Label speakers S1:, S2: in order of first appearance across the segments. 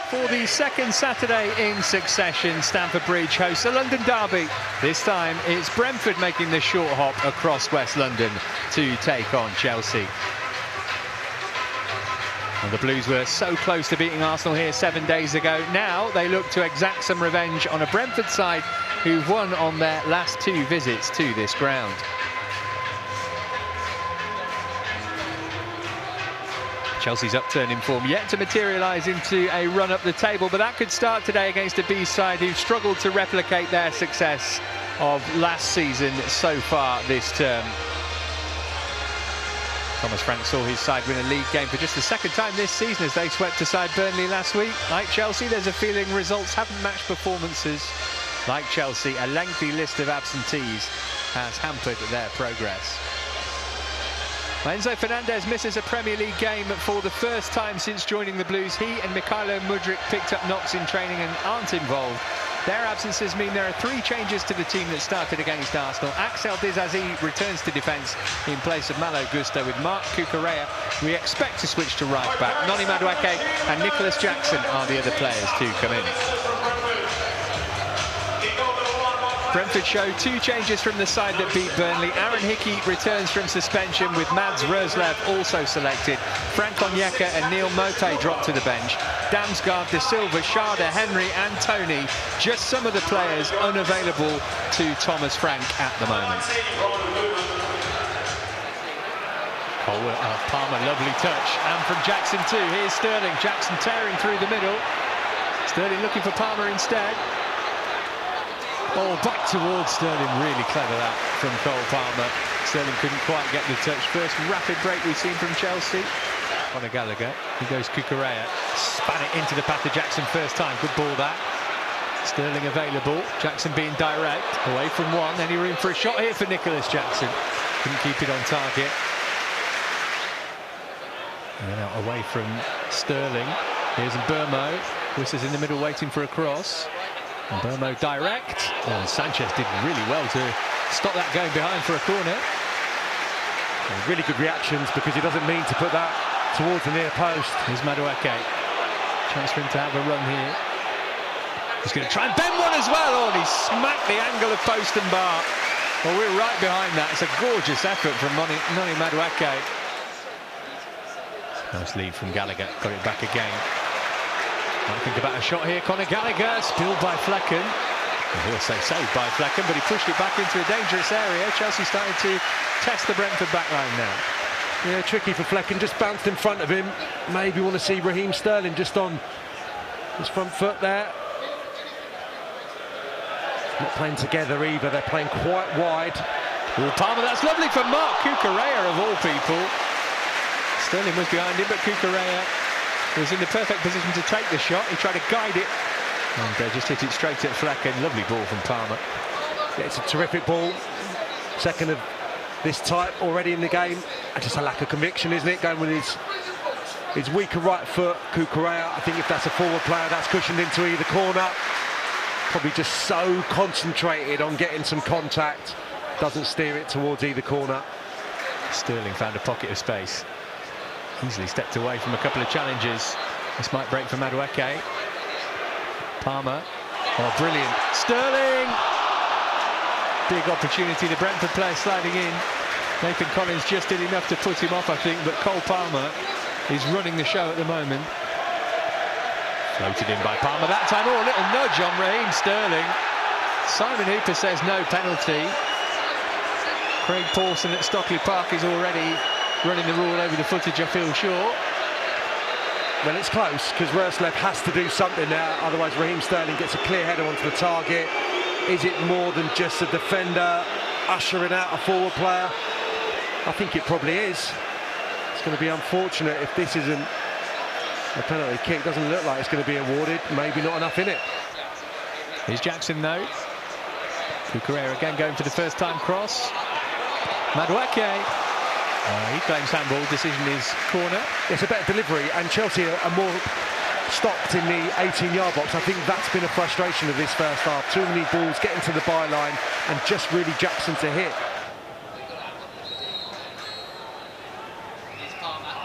S1: For the second Saturday in succession, Stamford Bridge hosts a London derby. This time it's Brentford making the short hop across West London to take on Chelsea. Well, the Blues were so close to beating Arsenal here 7 days ago. Now they look to exact some revenge on a Brentford side who've won on their last 2 visits to this ground. Chelsea's upturn in form yet to materialise into a run up the table, but that could start today against a B side who've struggled to replicate their success of last season so far this term. Thomas Frank saw his side win a league game for just the second time this season as they swept aside Burnley last week. Like Chelsea, there's a feeling results haven't matched performances. Like Chelsea, a lengthy list of absentees has hampered their progress. Enzo Fernandez misses a Premier League game for the first time since joining the Blues. He and Mikhailo Mudryk picked up knocks in training and aren't involved. Their absences mean there are 3 changes to the team that started against Arsenal. Axel Disasi returns to defence in place of Malo Gusto, with Mark Cucurella we expect to switch to right back. Noni Madueke and Nicholas Jackson are the other players to come in. Brentford show 2 changes from the side that beat Burnley. Aaron Hickey returns from suspension with Mads Roerslev also selected. Frank Onyeka and Neil Maupay drop to the bench. Damsgaard, De Silva, Schade, Henry and Tony, just some of the players unavailable to Thomas Frank at the moment. Palmer, lovely touch, and from Jackson too. Here's Sterling, Jackson tearing through the middle. Sterling looking for Palmer instead. Oh, back towards Sterling, really clever that from Cole Palmer. Sterling couldn't quite get the touch. First rapid break we've seen from Chelsea. Conor Gallagher, he goes Cucurella, span it into the path of Jackson first time, good ball that. Sterling available, Jackson being direct, away from one, any room for a shot here for Nicholas Jackson. Couldn't keep it on target. And now away from Sterling, here's Mbeumo, Wissers in the middle waiting for a cross. Mbeumo direct. Oh, Sanchez did really well to stop that going behind for a corner.
S2: Really good reactions because he doesn't mean to put that towards the near post.
S1: Here's Madueke. Chance for him to have a run here. He's going to try and bend one as well. Oh, and he smacked the angle of post and bar. Well, we're right behind that. It's a gorgeous effort from Noni Madueke. Nice lead from Gallagher. Got it back again. Might think about a shot here. Conor Gallagher, spilled by Flecken. Well, he'll say saved by Flecken, but he pushed it back into a dangerous area. Chelsea starting to test the Brentford backline now.
S2: Yeah, tricky for Flecken, just bounced in front of him. Maybe want to see Raheem Sterling just on his front foot there. Not playing together either, they're playing quite wide.
S1: Ooh, Palmer, that's lovely from Mark Cucurella of all people. Sterling was behind him, but Cucurella was in the perfect position to take the shot. He tried to guide it and just hit it straight at Flecken. Lovely ball from Palmer.
S2: Yeah, it's a terrific ball. Second of this type already in the game. And just a lack of conviction, isn't it? Going with his weaker right foot, Cucurella. I think if that's a forward player, that's cushioned into either corner. Probably just so concentrated on getting some contact. Doesn't steer it towards either corner.
S1: Sterling found a pocket of space. Easily stepped away from a couple of challenges. This might break for Madueke. Palmer. Oh, brilliant. Sterling! Big opportunity. The Brentford player sliding in. Nathan Collins just did enough to put him off, I think, but Cole Palmer is running the show at the moment. Floated in by Palmer that time. Oh, a little nudge on Raheem Sterling. Simon Hooper says no penalty. Craig Pawson at Stockley Park is already running the rule over the footage, I feel sure.
S2: Well, it's close because Roerslev has to do something now, otherwise Raheem Sterling gets a clear header onto the target. Is it more than just a defender ushering out a forward player? I think it probably is. It's going to be unfortunate if this isn't a penalty kick. Doesn't look like it's going to be awarded. Maybe not enough in it.
S1: Here's Jackson though. Cucurella again going for the first time cross. Madueke. He claims handball, decision is corner.
S2: It's a better delivery and Chelsea are more stopped in the 18-yard box. I think that's been a frustration of this first half. Too many balls getting to the byline and just really Jackson to hit.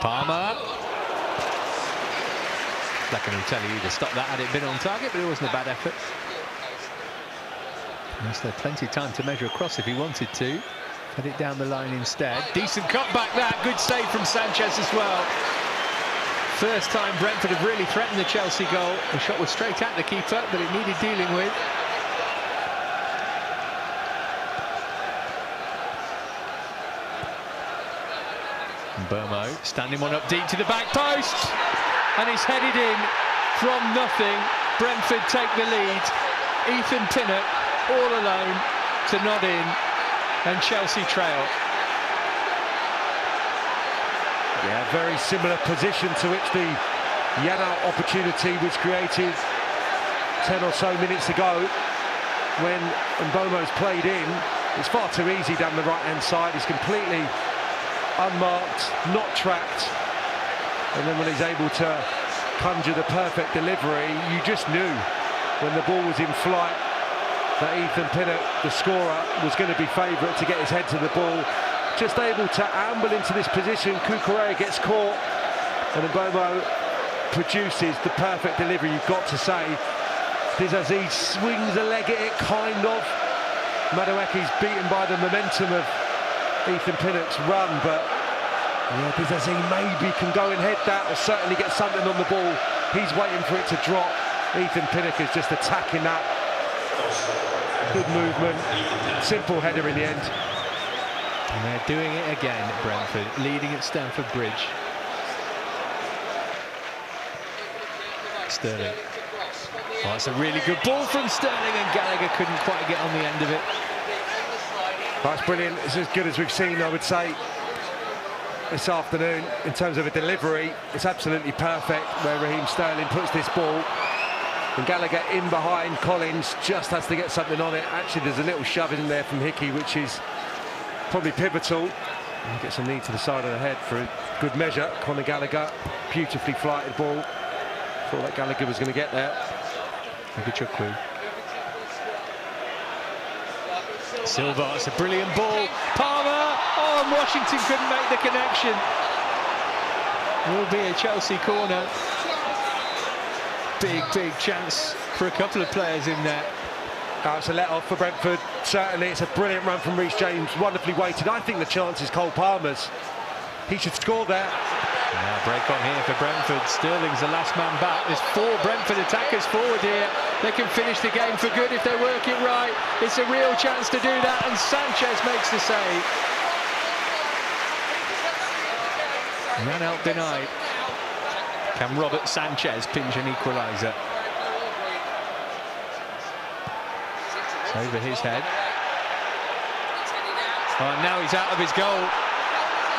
S1: Palmer. second will tell you to stop that had it been on target, but it wasn't a bad effort. There's still plenty of time to measure across if he wanted to. Cut it down the line instead. Decent cutback that. Good save from Sanchez as well. First time Brentford have really threatened the Chelsea goal. The shot was straight at the keeper, but it needed dealing with. Burmo standing one up deep to the back post, and it's headed in from nothing. Brentford take the lead. Ethan Pinnock all alone to nod in, and Chelsea trail.
S2: Yeah, very similar position to which the Yanal opportunity was created 10 or so minutes ago when Mbomo's played in. It's far too easy down the right-hand side. He's completely unmarked, not tracked, and then when he's able to conjure the perfect delivery, you just knew when the ball was in flight that Ethan Pinnock, the scorer, was going to be favourite to get his head to the ball. Just able to amble into this position. Cucurella gets caught, and Mbomo produces the perfect delivery, you've got to say. Dizazi swings a leg at it, kind of. Madueke's beaten by the momentum of Ethan Pinnock's run, but yeah, Dizazi maybe can go and head that, or certainly get something on the ball. He's waiting for it to drop. Ethan Pinnock is just attacking that. Good movement, simple header in the end.
S1: And they're doing it again at Brentford, leading at Stamford Bridge. Sterling. Oh, that's a really good ball from Sterling, and Gallagher couldn't quite get on the end of it.
S2: That's brilliant. It's as good as we've seen, I would say, this afternoon in terms of a delivery. It's absolutely perfect where Raheem Sterling puts this ball, and Gallagher in behind Collins just has to get something on it. Actually, there's a little shove in there from Hickey, which is probably pivotal. And gets a knee to the side of the head for a good measure. Conor Gallagher, beautifully flighted ball. Thought that Gallagher was going to get there.
S1: Chukwu. Silva, it's a brilliant ball. Palmer! Oh, and Washington couldn't make the connection. Will be a Chelsea corner. Big chance for a couple of players in there.
S2: It's a let-off for Brentford. Certainly, it's a brilliant run from Reece James. Wonderfully weighted. I think the chance is Cole Palmer's. He should score there.
S1: Now break on here for Brentford. Sterling's the last man back. There's 4 Brentford attackers forward here. They can finish the game for good if they work it right. It's a real chance to do that, and Sanchez makes the save. Ranellt denied. Can Robert Sanchez pinch an equaliser? It's over his head. Oh, and now he's out of his goal.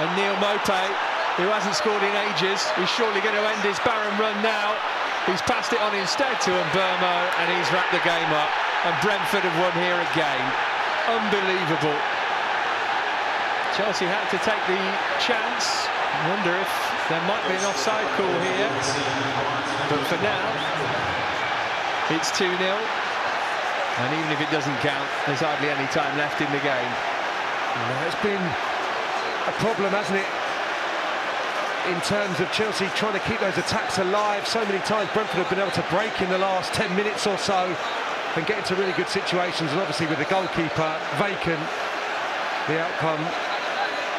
S1: And Neil Maupay, who hasn't scored in ages, is surely going to end his barren run now. He's passed it on instead to Mbomo, and he's wrapped the game up. And Brentford have won here again. Unbelievable. Chelsea had to take the chance. I wonder if there might be an offside call here. But for now, it's 2-0. And even if it doesn't count, there's hardly any time left in the game.
S2: It's been a problem, hasn't it, in terms of Chelsea trying to keep those attacks alive. So many times Brentford have been able to break in the last 10 minutes or so and get into really good situations, and obviously with the goalkeeper vacant, the outcome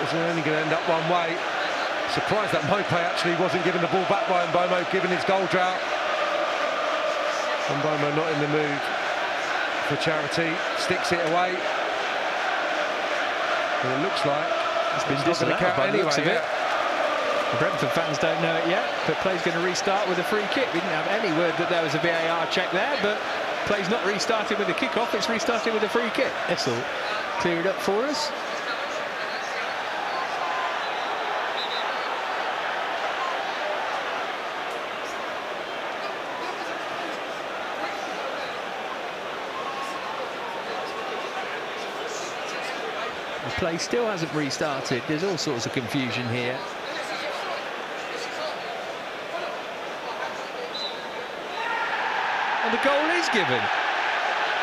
S2: is only going to end up one way. Surprised that Maupay actually wasn't given the ball back by Mbomo, given his goal drought. Mbomo not in the mood for charity, sticks it away. And it looks like
S1: it's been disallowed by the looks of it. The Brentford fans don't know it yet, but play's going to restart with a free kick. We didn't have any word that there was a VAR check there, but play's not restarted with a kick-off, it's restarted with a free kick. This'll clear it up for us. The play still hasn't restarted. There's all sorts of confusion here. And the goal is given.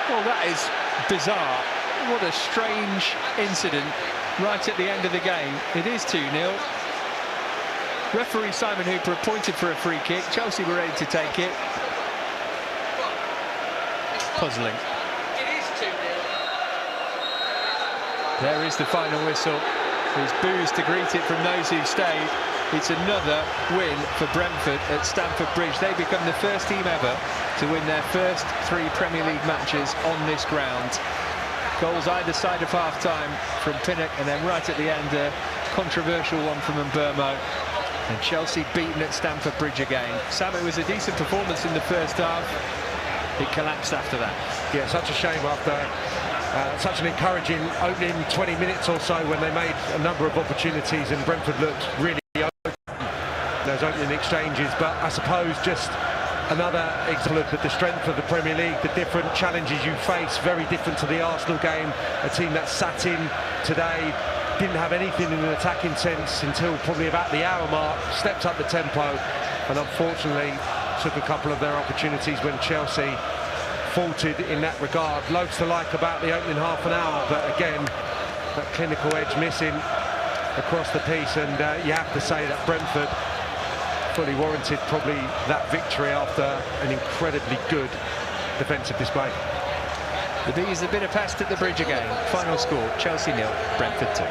S1: Well, that is bizarre. What a strange incident right at the end of the game. It is 2-0. Referee Simon Hooper appointed for a free kick. Chelsea were ready to take it. Puzzling. There is the final whistle. There's boos to greet it from those who've stayed. It's another win for Brentford at Stamford Bridge. They become the first team ever to win their first 3 Premier League matches on this ground. Goals either side of half-time from Pinnock, and then right at the end a controversial one from Mbermo. And Chelsea beaten at Stamford Bridge again. Sam, it was a decent performance in the first half. It collapsed after that.
S2: Yeah, such a shame after such an encouraging opening 20 minutes or so when they made a number of opportunities and Brentford looked really open those opening exchanges. But I suppose just another example of the strength of the Premier League, the different challenges you face, very different to the Arsenal game. A team that sat in today, didn't have anything in an attacking sense until probably about the hour mark, stepped up the tempo and unfortunately took a couple of their opportunities when Chelsea faltered in that regard. Loads to like about the opening half an hour, but again, that clinical edge missing across the piece, and you have to say that Brentford fully warranted probably that victory after an incredibly good defensive display.
S1: The Bees have been a pest at the Bridge again. Final score, Chelsea 0, Brentford 2.